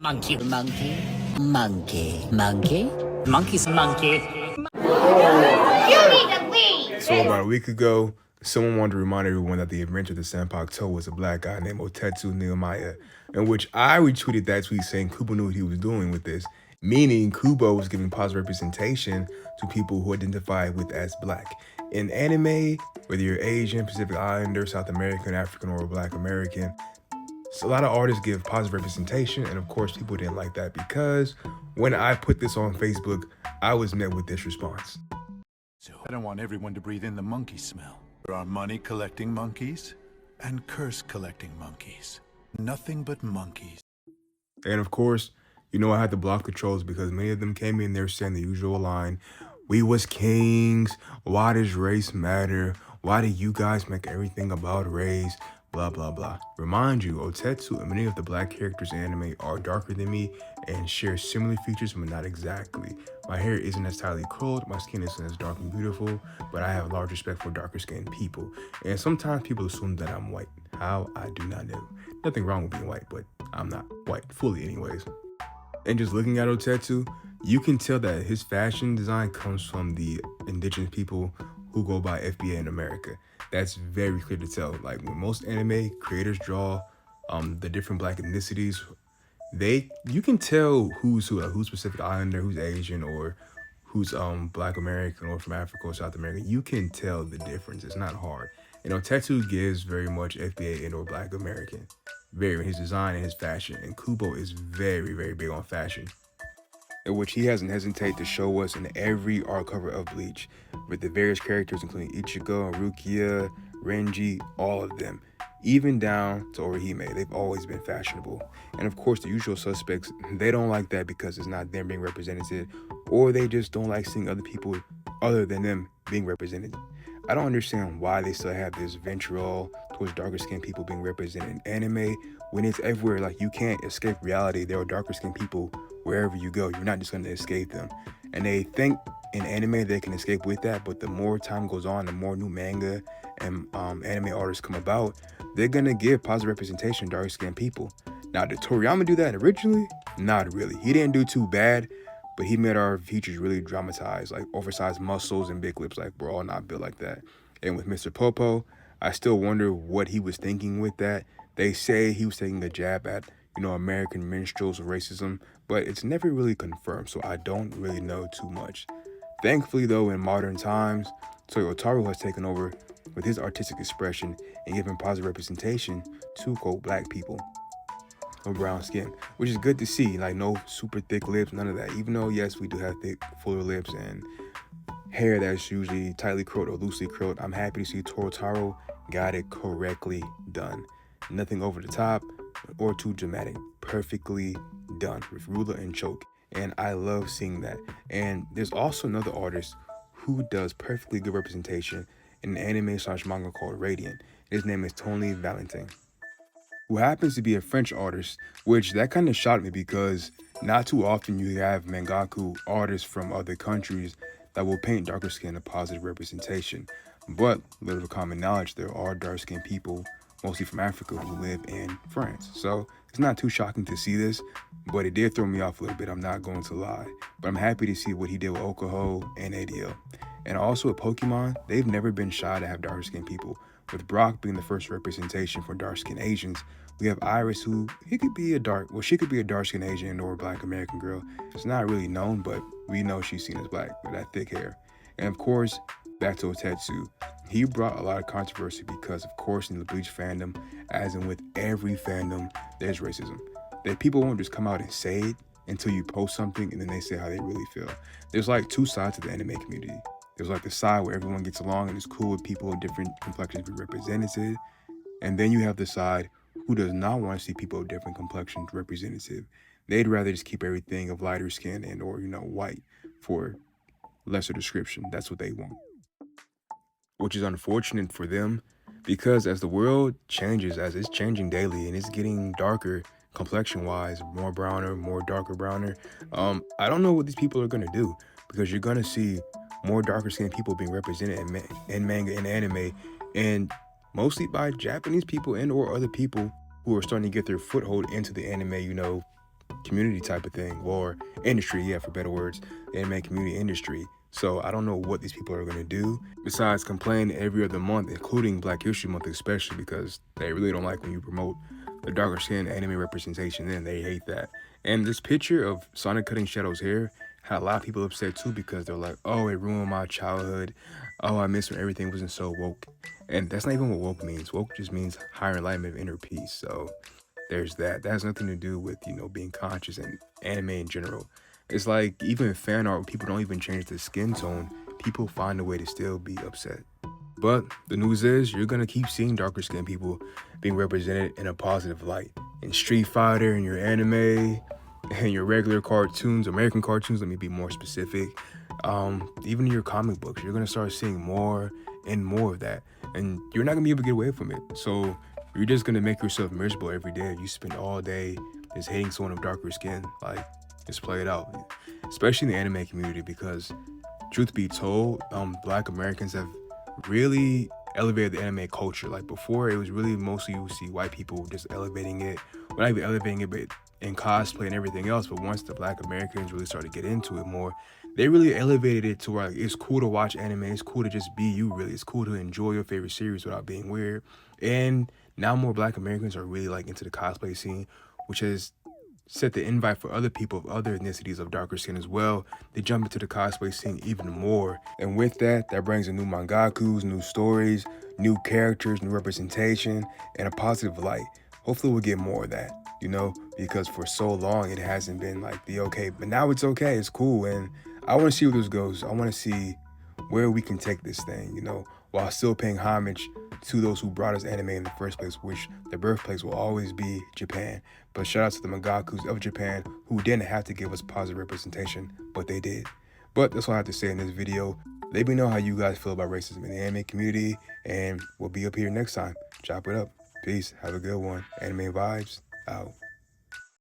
Monkey, monkey, monkey, monkey, monkey's monkey. You need to leave. So about a week ago, someone wanted to remind everyone that the inventor of the Senpak toe was a black guy named Otetsu Nehemiah, in which I retweeted that tweet saying Kubo knew what he was doing with this, meaning Kubo was giving positive representation to people who identify with as black. In anime, whether you're Asian, Pacific Islander, South American, African, or Black American, so a lot of artists give positive representation, and of course people didn't like that because when I put this on Facebook, I was met with this response. So I don't want everyone to breathe in the monkey smell. There are money-collecting monkeys and curse-collecting monkeys. Nothing but monkeys. And of course, you know I had to block the trolls because many of them came in there saying the usual line, "We was kings, why does race matter? Why do you guys make everything about race? Blah, blah, blah." Remind you, Otetsu and many of the black characters in anime are darker than me and share similar features, but not exactly. My hair isn't as tightly curled, my skin isn't as dark and beautiful, but I have large respect for darker skinned people. And sometimes people assume that I'm white. How? I do not know. Nothing wrong with being white, but I'm not white, fully anyways. And just looking at Otetsu, you can tell that his fashion design comes from the indigenous people who go by FBA in America. That's very clear to tell. Like when most anime creators draw the different black ethnicities, you can tell who's who, like who's Pacific Islander, who's Asian, or who's Black American or from Africa or South America. You can tell the difference. It's not hard. And Otetsu gives very much FBA and or Black American. Very in his design and his fashion. And Kubo is very, very big on fashion, in which he hasn't hesitated to show us in every art cover of Bleach, with the various characters including Ichigo, Rukia, Renji, all of them, even down to Orihime. They've always been fashionable. And of course, the usual suspects, they don't like that because it's not them being represented, or they just don't like seeing other people other than them being represented. I don't understand why they still have this vitriol towards darker skinned people being represented in anime when it's everywhere. Like, you can't escape reality. There are darker skinned people wherever you go. You're not just going to escape them. And they think in anime they can escape with that, but the more time goes on, the more new manga and anime artists come about, they're going to give positive representation to darker skinned people. Now, did Toriyama do that originally? Not really. He didn't do too bad, but he made our features really dramatized, like oversized muscles and big lips. Like, we're all not built like that. And with Mr. Popo, I still wonder what he was thinking with that. They say he was taking a jab at, American minstrels of racism, but it's never really confirmed, so I don't really know too much. Thankfully, though, in modern times, Toyotaro has taken over with his artistic expression and giving positive representation to, quote, black people of brown skin, which is good to see. Like, no super thick lips, none of that. Even though, yes, we do have thick, fuller lips and hair that's usually tightly curled or loosely curled, I'm happy to see Toyotaro got it correctly done. Nothing over the top or too dramatic. Perfectly done with ruler and choke. And I love seeing that. And there's also another artist who does perfectly good representation in an anime/manga called Radiant. His name is Tony Valentin, who happens to be a French artist, which that kind of shocked me because not too often you have mangaku artists from other countries that will paint darker skin a positive representation. But little common knowledge, there are dark skinned people, mostly from Africa, who live in France. So it's not too shocking to see this, but it did throw me off a little bit, I'm not going to lie. But I'm happy to see what he did with Okaho and ADL. And also with Pokemon, they've never been shy to have darker skinned people. With Brock being the first representation for dark-skinned Asians, we have Iris, she could be a dark-skinned Asian or a Black American girl. It's not really known, but we know she's seen as black with that thick hair. And of course, back to Otetsu, he brought a lot of controversy because, of course, in the Bleach fandom, as in with every fandom, there's racism. That people won't just come out and say it until you post something and then they say how they really feel. There's like two sides to the anime community. There's like the side where everyone gets along and is cool with people of different complexions being represented. And then you have the side who does not want to see people of different complexions represented. They'd rather just keep everything of lighter skin and or, white for lesser description. That's what they want. Which is unfortunate for them because as the world changes, as it's changing daily and it's getting darker complexion-wise, more browner, more darker browner, I don't know what these people are going to do because you're going to see more darker skinned people being represented in manga and anime, and mostly by Japanese people and or other people who are starting to get their foothold into the anime, community type of thing, or industry, yeah, for better words, the anime community industry. So I don't know what these people are going to do besides complain every other month, including Black History Month especially, because they really don't like when you promote the darker skin anime representation, and they hate that. And this picture of Sonic cutting Shadow's hair had a lot of people upset too, because they're like, oh, it ruined my childhood. Oh, I miss when everything wasn't so woke. And that's not even what woke means. Woke just means higher enlightenment of inner peace. So there's that. That has nothing to do with, you know, being conscious and anime in general. It's like even fan art, people don't even change the skin tone. People find a way to still be upset. But the news is you're going to keep seeing darker skinned people being represented in a positive light. In Street Fighter, in your anime, and your regular cartoons, American cartoons, let me be more specific. Even in your comic books, you're going to start seeing more and more of that. And you're not going to be able to get away from it. So you're just going to make yourself miserable every day. You spend all day just hating someone of darker skin. Like, just play it out. Especially in the anime community, because truth be told, Black Americans have really elevated the anime culture. Like before, it was really mostly you see white people just elevating it. Well, not even elevating it, but in cosplay and everything else. But once the Black Americans really started to get into it more, they really elevated it to where like, it's cool to watch anime. It's cool to just be you, really. It's cool to enjoy your favorite series without being weird. And now more Black Americans are really like into the cosplay scene, which has set the invite for other people of other ethnicities of darker skin as well. They jump into the cosplay scene even more. And with that, that brings in new mangakus, new stories, new characters, new representation, and a positive light. Hopefully we'll get more of that, you know, because for so long it hasn't been like the okay, but now it's okay, it's cool. And I want to see where this goes. I want to see where we can take this thing, you know, while still paying homage to those who brought us anime in the first place, which the birthplace will always be Japan. But shout out to the mangakus of Japan who didn't have to give us positive representation, but they did. But that's all I have to say in this video. Let me know how you guys feel about racism in the anime community, and we'll be up here next time. Chop it up. Peace. Have a good one. Anime Vibes out.